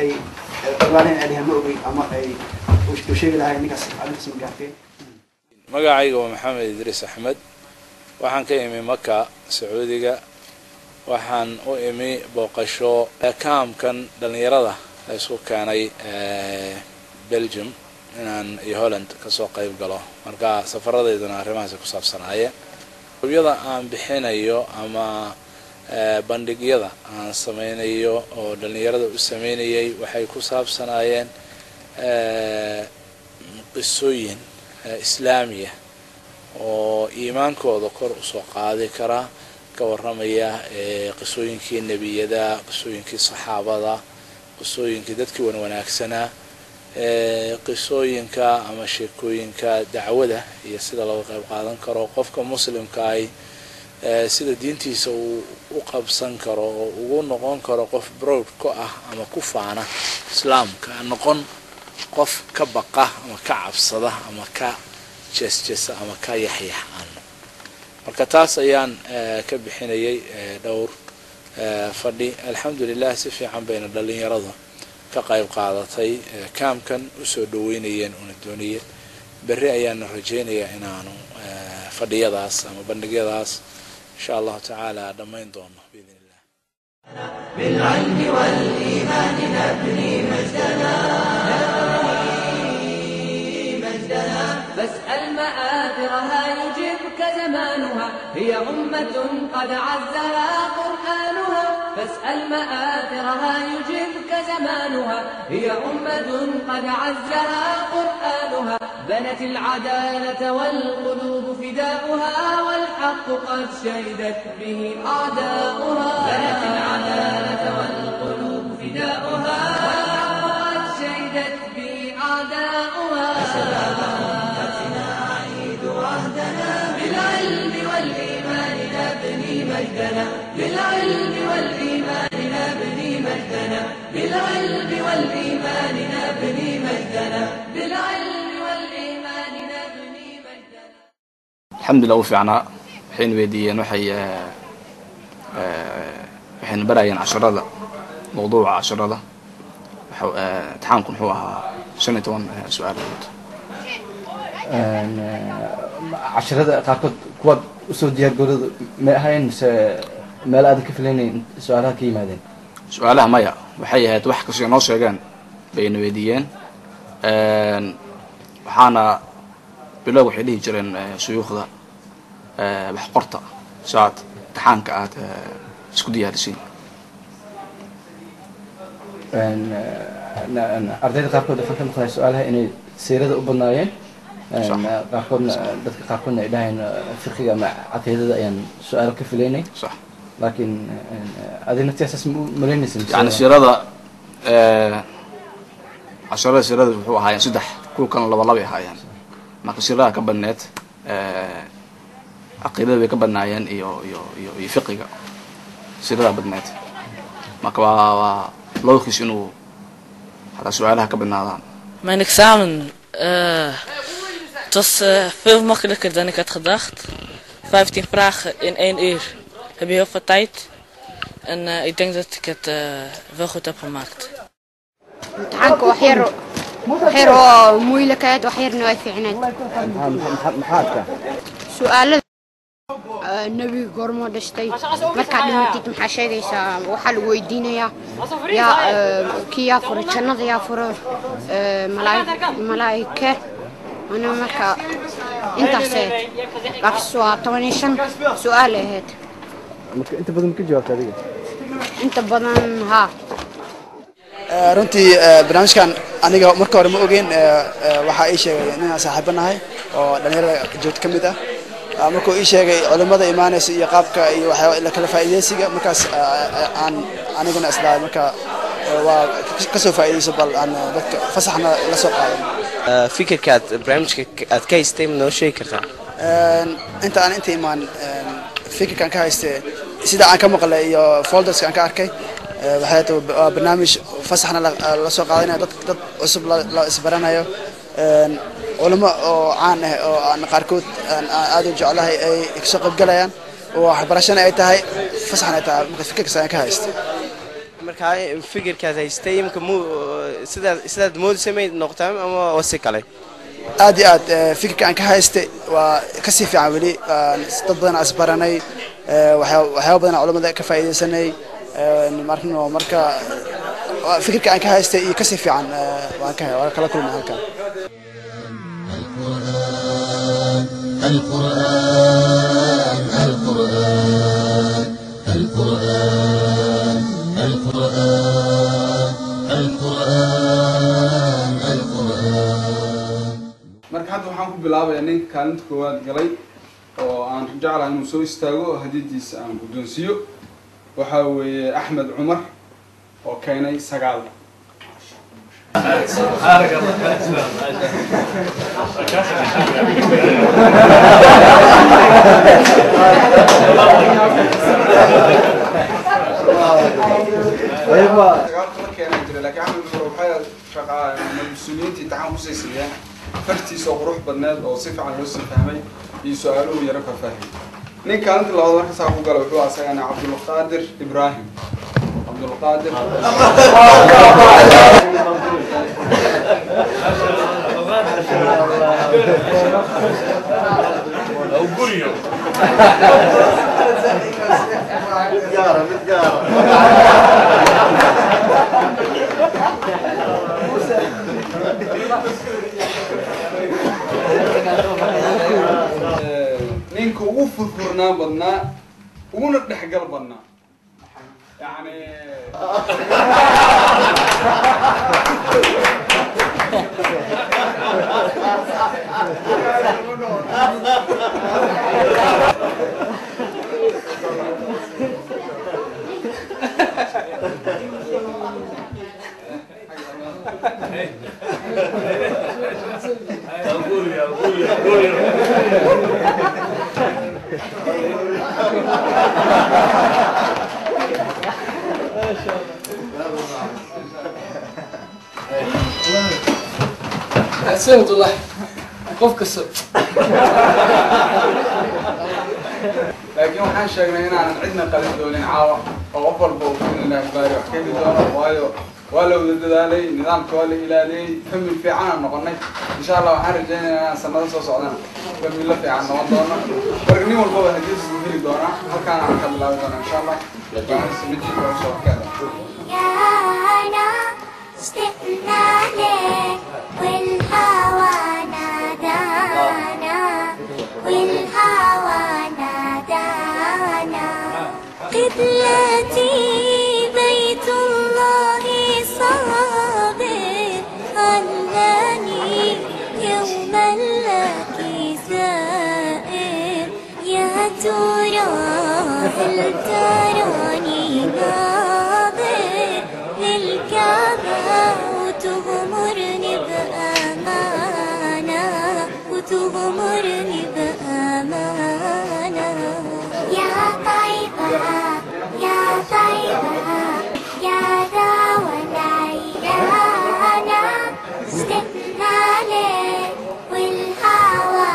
أي قبلين عليها مؤوي أما أي وشيء لها إنك على اسم قارتين magacayga waa maxamed idriis axmed waxaan ka imi maka sacuudiga waxaan u imi booqasho kaamkan dhalinyarada la isku keenay Belgium inaan iyo Holland ka soo qayb galo marka safaradeeduna arrimahaas ku saabsanaayeen qodobada aan bixinayo ama bandhigyada aan sameynayo oo dhalinyarada u sameynayay waxay ku saabsanaayeen qisooyin إسلامية وإيمانكو ذكر سقاطي كرا كورمية قصوين كي النبي دا قصوين كي الصحابة دا قصوين كي دتك وناكسنا قصوين كا أما شيكوين كا دعوة دا هي سيدا لو قادن كرا قفك مسلم كاي سيدا دينتي سو وقبسن كرا ونقون كرا قف برود كا أما كفانا إسلام كنقون قف كبقة أما كعب صدا أما كجس أما كيحيح عنه مركتاس أيان كبحيني دور فدي الحمد لله سفي عن بين الدلين يرضى كقايب قاعدتي كام كان أسودوينيين وندونية بري أيان رجيني إنانو فدي يداس أما بندق يداس إن شاء الله تعالى دمين دونه بإذن الله بالعلم والإيمان نبني مجدنا فاسأل مآثرها يجبك زمانها هي أمة قد عزها قرآنها فاسأل مآثرها يجبك زمانها هي أمة قد عزها قرآنها بنت العدالة والقلوب فداؤها والحق قد شهدت به أعداؤها بنت العدالة والقلوب فداؤها والحق قد شهدت به أعداؤها بالعلم والإيمان نبني مجدنا بالعلم والإيمان نبني مجدنا بالعلم والإيمان نبني مجدنا الحمد لله وفعنا حين ويديين وحي حين براين عشرة موضوع عشرة امتحانكم هو سنة سؤال عشرة قاركود كواد usoo diyaar garoodo ma ahayn meel aad ka filanay su'aalaha ka yimaadeen su'aalaha maya waxay ahayd wax kasoo noo sheegan bayna weydiyeen waxaana bilow waxay dhihi jireen shuyuukhda wax qorta saad imtixaanka aad isku diyaarisiin ardayda qaarkood waxaan ka maqlay su'aalaha inay seerada u badnaayeen قاركون دتك قاركون إلهين فقهي مع عقيدة يعني سؤال كفليني صح لكن هذه نتيجة مرينس يعني سيرة عشرة سيرة هو هاي سدح كل كان الله والله هاي يعني ما كسيرة كبنات عقيدة بكبرنا يعني يو فقهي سيرة بدنات ما كوا لو خشنو هذا سؤالها كبرنا Mijn examen het was veel makkelijker dan ik had gedacht. 15 vragen in 1 uur. Heb je heel veel tijd. En ik denk dat ik het wel goed heb gemaakt. امتحانك وحير مويلكات وحير نوافي عناد سؤال النبي قرمو دشتي مركا دمتيت maxaa sheegaysaa waxa lagu weydiinaya ya kiya furo jannada ya furo malaa'ika ana marka intaas waa 15 su'aal ahayd inta badan ka jawaabta adiga inta badan ha runtii barnaamijkan aniga marka hore ma ogeyn waxa ay sheegay inaan saaxiibanahay oo dhalinyarada joogta kamid ah markuu ii sheegay culimada iimaanaysa iyo qaabka iyo waxa la kala faa'iideysiga markaas aan aniguna islaa marka waa ka soo faa'iideyso bal aan dadka fasaxna la soo qaadan fikirkaad barnaamijka aad ka haystay ma noo sheegi kartaa inta aan inta iimaan fikirkan ka haystay sida aan ka maqlay iyo folders aan ka arkay waxay tahay barnaamij fasaxna la soo qaadanaya dad cusub la isbaranayo علماء عن قاركود هذا جعلها يسقط جليان وحبرشنا أي تهاي فسحنا تها مكفكك سنة كهايست. markaa fikirkaad haystay imika sidaad moodisay may noqotaa ama wasi kale aad iyo aad fikirka aan ka haystay waa kasii fiican weli dad badan asbaranay waxyaabo badan culimada ka faa'iideysanay marka fikirka aan ka haystay iyo kasii fiican waan kala kulmay halkan القرآن القرآن القرآن القرآن القرآن القرآن marka hadda waxaan ku bilaabayaa ninka kaalinta koowaad galay oo aan jeclahay inuu soo istaago hadidiisa aan guddoonsiyo waxa weeye Axmed Cumar oo keenay 9 fartiisa oo qurux badneed oo si fiican loo fahmay iyo su'aaluhu yara ka fahmay ninka inta labaad marka saa ku galo wuxuu asagana Abdul Qadir Ibrahim Abdul Qadir أو قريو ninka ugu furfurnaan badnaa uguna dhexgal badnaa يعني أحسنت والله قف كسر لكن waxaan sheegnay in aan cidna qalin doonin caawa oo qof walba uu inuu baari wax ka doono waayo waa la wada dadaalay nidaamka waa la ilaaliyay famil fiican aan noqonay insha Allah waxaan rajaynayaa sanado soo socdana famil la fiican noqon doono wargni walba waa hadii isku heli doona halkaan aan ka bilaabi doona insha Allah baan samiji oo soo kala استقنا لك والهوى نادانا والهوى نادانا قبلتي بيت الله صابر أنني يوما لك زائر يا ترى هل تراني ناظر للكعبة وتغمرني بأمانة وتغمرني بأمانة يا طيبة يا طيبة يا دوا العيانة استقنا لك والهوى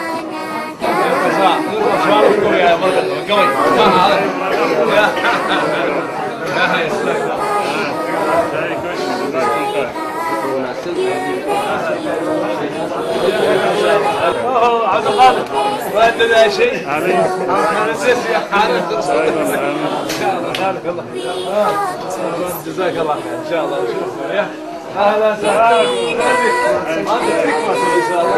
عبد القادر ما ادري شيء انا نسيت حالك جزاك الله خير ان شاء الله نشوفكم يا اهلا وسهلا ما تكفى ان شاء الله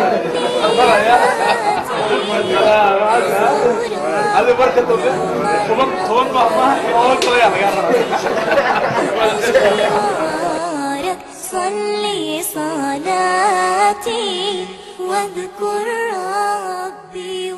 هذه بركه طبعا ما صلي صلاتي واذكر ربي